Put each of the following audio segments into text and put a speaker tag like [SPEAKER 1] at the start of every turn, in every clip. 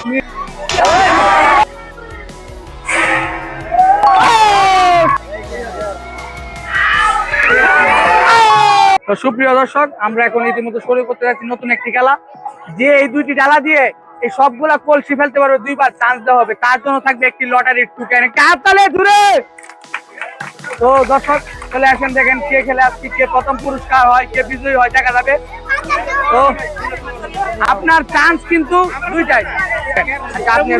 [SPEAKER 1] তো সুপ্রিয় দর্শক, আমরা এখন ইতিমধ্যে শুরু করতে যাচ্ছি নতুন একটি খেলা। যে এই দুইটি ডালা দিয়ে এই সবগুলা কলসি ফেলতে পারবে, দুইবার চান্স দেওয়া হবে, তার জন্য থাকবে একটি লটারির টোকেন। কাতালে দূরে। তো দর্শক চলে আসেন, দেখেন কে খেলে আসছে, কে প্রথম পুরস্কার হয়, কে বিজয়ী হয়, দেখা যাবে। তো আপনার চান্স কিন্তু দুইটাই, আপনি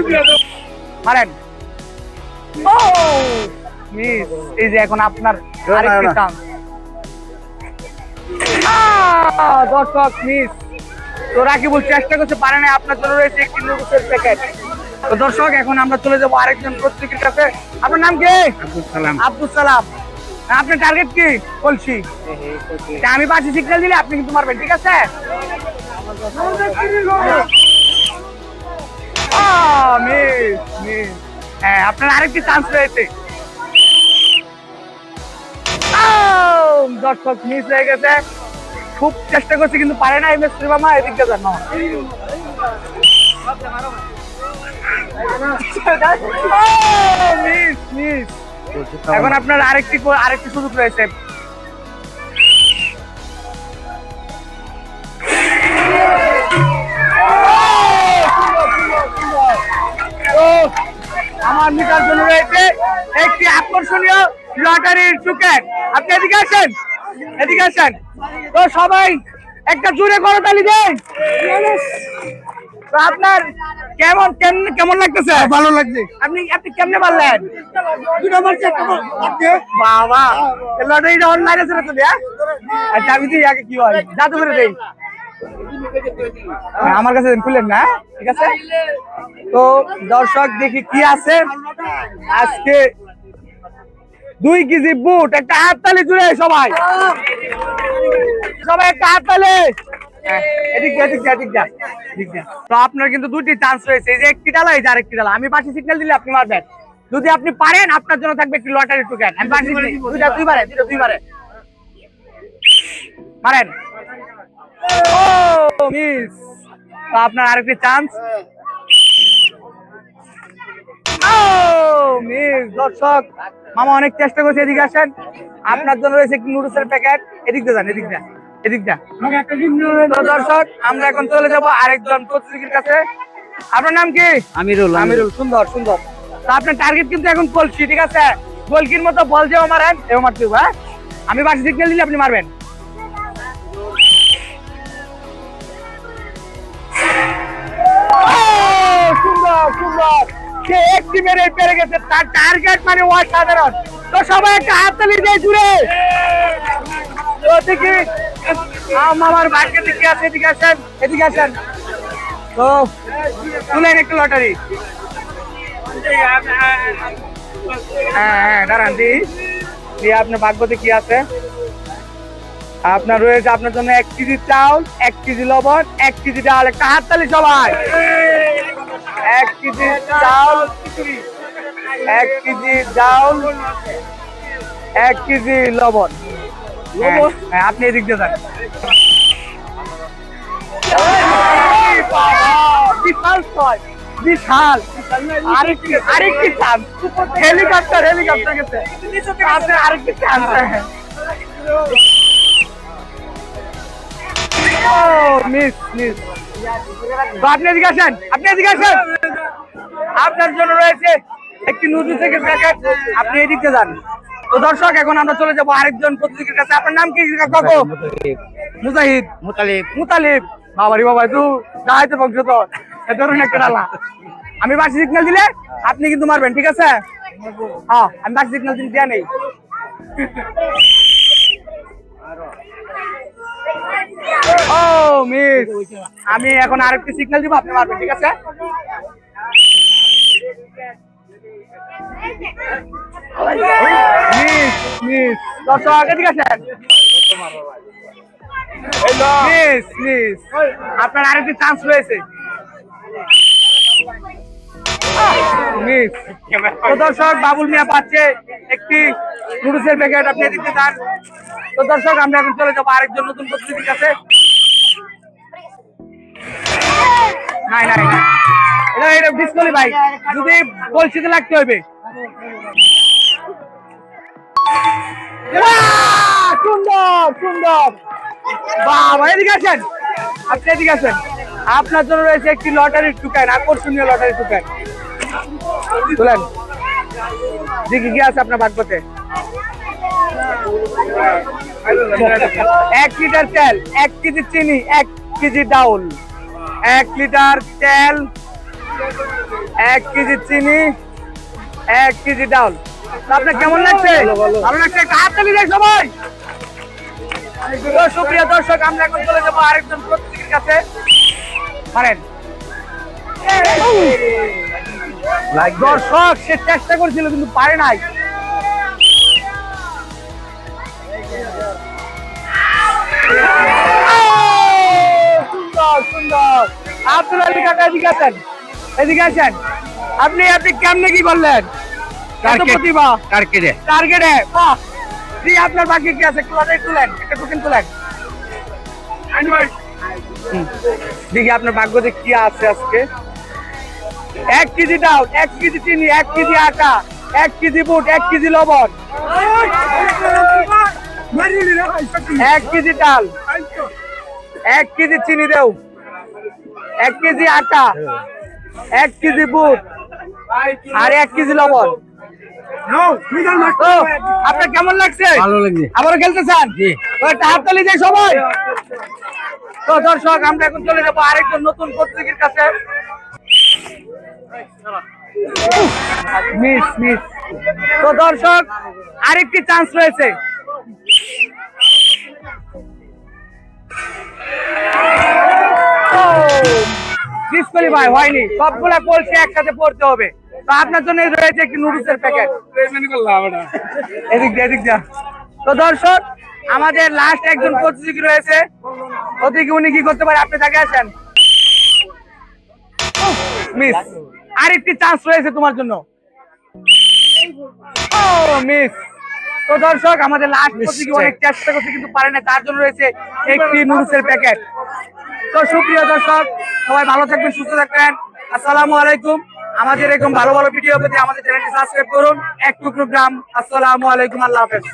[SPEAKER 1] পারেন। ও মিস, এই যে এখন আপনার আরেকটি চান্স। দর্শক মিস। তো রাকিবুল চেষ্টা করতে পারে না, আপনার জন্য রয়েছে একটি নুডলসের প্যাকেট। তো দর্শক এখন আমরা চলে যাবো আরেকজন প্রত্যেকের কাছে। আপনার নাম কি? আব্দুল সালাম। আব্দুল সালাম, আপনার টার্গেট কি? কলসি। আমি 5 সিগন্যাল দিলে আপনি কিন্তু মারবেন, ঠিক আছে? Miss miss. হ্যাঁ, আপনার আরেকটি চান্স রয়েছে। দর্শক মিস হয়ে গেছে, খুব চেষ্টা করছে কিন্তু পারে না। মিস্ত্রি মামা এদিক দিয়ে যান। Miss miss. এখন আপনার আরেকটি সুযোগ রয়েছে। আমার মিটার জন্য রয়েছে একটি আকর্ষণীয় লটারির টোকেন। আপনি এদিকে আসেন, এদিকে আসেন। তো সবাই একটা জোরে করতালি দেন। তো আপনার কেমন কেমন লাগতেছে? ভালো লাগছে। আপনি কেমনে পারলেন? বাবা, লটারিটা অনলাইনে ছিল তো? আচ্ছা, আমি দিই আগে, কি হয় জাদু করে দেই। আমার কাছে খুললেন না, ঠিক আছে? তো দর্শক দেখি কি আছে আজকে। 2 কেজি বুট, একটা হাততালি জুড়ে সবাই, সবাই একটা হাততালি। তো আপনার কিন্তু 2টি চান্স রয়েছে, এই যে একটি ডালা, এই যে আরেকটি ডালা। আমি 5 সিগন্যাল দিলে আপনি মারবেন, যদি আপনি পারেন আপনার জন্য থাকবে একটি লটারি টোকেন। আমি 5 সিগন্যাল, দুইবারে মারেন। ও মিস। তো আপনার আরেকটি চান্স। মিস। দর্শক মামা অনেক চেষ্টা করছে, এদিকে আসেন। আপনার জন্য রয়েছে একটি নুডলসের প্যাকেট। এদিক দিয়ে যান, এদিক দিয়ে। তো দর্শক আমরা এখন চলে যাবো আরেকজন প্রতিযোগীর কাছে। আপনার নাম কি? আমিরুল। আমিরুল, সুন্দর সুন্দর। তো আপনার টার্গেট কিন্তু এখন কলসি, ঠিক আছে? গোলকির মতো বল যেও মারেন, এও মারতে হবে। হ্যাঁ, আমি 5 সিগন্যাল দিলে আপনি মারবেন। সুন্দর সুন্দর। সে একটি মেরে পেরে গেছে, তার টার্গেট মানে অসাধারণ। তো সবাই একটা হাততালি দিয়ে জুড়ে। আমার ভাগ্যে দিকে আছে, এদিকে আসেন, এদিকে আসেন। তো তুলেন একটু লটারি। হ্যাঁ, দাঁড়ান দি আপনার ভাগ্যতে কি আছে। আপনার রয়েছে আপনার জন্য 1 কেজি চাউল, 1 কেজি লবণ, 1 কেজি ডাল। একটা হাততালি সবাই। 1 কেজি চাউল, 1 কেজি চাউল, 1 কেজি লবণ। হ্যাঁ, আপনি এদিক দিয়ে যান। বিশাল আরেকটি চান্স। হেলিকপ্টার গেছে, আপনার আরেকটি চান্স। Miss miss. তো আপনি এদিকে আসেন, আপনার জন্য রয়েছে একটি নুডলসের প্যাকেট। আপনি এদিকে যান। তো দর্শক এখন আমরা চলে যাবো আরেকজন প্রতিযোগীর কাছে। আপনার নাম কি? মুজাহিদ। মুতালিব। বাবারি বাবা, তুই দাঁড়াইতে বংশ তো ধরুন একটা ডালা। আমি 5 সিগন্যাল দিলে আপনি কিন্তু মারবেন, ঠিক আছে? হ্যাঁ, আমি 5 সিগন্যাল দিলে দেয়া নেই। ও মিস। আমি এখন আরেকটি সিগন্যাল দিব, আপনি মারবেন, ঠিক আছে? Miss miss. দর্শক এদিকে আসেন। Miss miss. আপনার আরেকটি চান্স রয়েছে। মিস। তো দর্শক বাবুল মিয়া পাচ্ছে একটি নুডলসের প্যাকেট, আপনি এদিকে যান। তো দর্শক আমরা এখন চলে যাবো আরেকজন নতুন প্রতিযোগীর কাছে। নাই নাই নাই, ডিসকলি ভাই, যদি কলসিতে লাগতে হবে। সুন্দর সুন্দর, বাবা এদিকে আছেন, আপনি এদিকে আছেন। আপনার জন্য রয়েছে একটি লটারির টুকেন, আকর্ষণীয় লটারির টুকেন। তুলেন, দেখি কি আছে আপনার ভাগ্যতে। 1 লিটার তেল, 1 কেজি চিনি, 1 কেজি ডাউল। 1 লিটার তেল, 1 কেজি চিনি, 1 কেজি ডাউল। আপনার কেমন লাগছে? ভালো লাগছে? একটা হাততালি দেয় সবাই। তো সুপ্রিয় দর্শক, আমরা এখন চলে যাবো আরেকজন প্রতিযোগীর কাছে। পারেন দর্শক, সে চেষ্টা করেছিল কিন্তু পারে নাই। সুন্দর সুন্দর, আব্দুল আলী কাকা এদিকে আছেন, এদিকে আছেন। আপনি কেমনে কি বললেন? প্রতিভা টার্গেটে, বাহ। জি, আপনার ভাগ্যে কি আছে? একটু লটারি তুলেন, একটা টোকেন তুলেন। দেখি আপনার ভাগ্যতে কি আছে আজকে। 1 কেজি ডাউল, 1 কেজি চিনি, 1 কেজি আটা, 1 কেজি বুট, 1 কেজি লবণ, 1 কেজি ডাল, 1 কেজি চিনি দেও, 1 কেজি আটা, 1 কেজি বুট আর 1 কেজি লবণ। আপনার কেমন লাগছে?
[SPEAKER 2] ভালো লাগছে।
[SPEAKER 1] আবারও খেলতে চান? একটা হাততালি দেয় সবাই। তো দর্শক, আমরা এখন চলে যাবো আরেকজন নতুন প্রতিযোগীর কাছে। Miss miss. তো দর্শক, আরেকটি চান্স রয়েছে। ডিসকলি ভাই হয়নি, সবগুলা কলসি একসাথে পড়তে হবে। তো আপনার জন্য রয়েছে একটি নুডলসের প্যাকেট। এদিক দিয়ে, এদিক দিয়ে। তো দর্শক, আমাদের লাস্ট একজন প্রতিযোগী রয়েছে। ওদিকে উনি কি করতে পারে, আপনি তাকে আসেন। মিস, আরেকটি চান্স রয়েছে তোমার জন্য। ও মিস। তো দর্শক, আমাদের লাস্ট প্রতিযোগী অনেক চেষ্টা করছে কিন্তু পারে না, তার জন্য রয়েছে একটি নুডলসের প্যাকেট। তো সুপ্রিয় দর্শক, সবাই ভালো থাকবেন, সুস্থ থাকবেন। আসসালামু আলাইকুম। আমাদের এরকম ভালো ভালো ভিডিও পেতে আমাদের চ্যানেলটি সাবস্ক্রাইব করুন। এক টুকরো গ্রাম। আসসালামু আলাইকুম, আল্লাহ হাফেজ।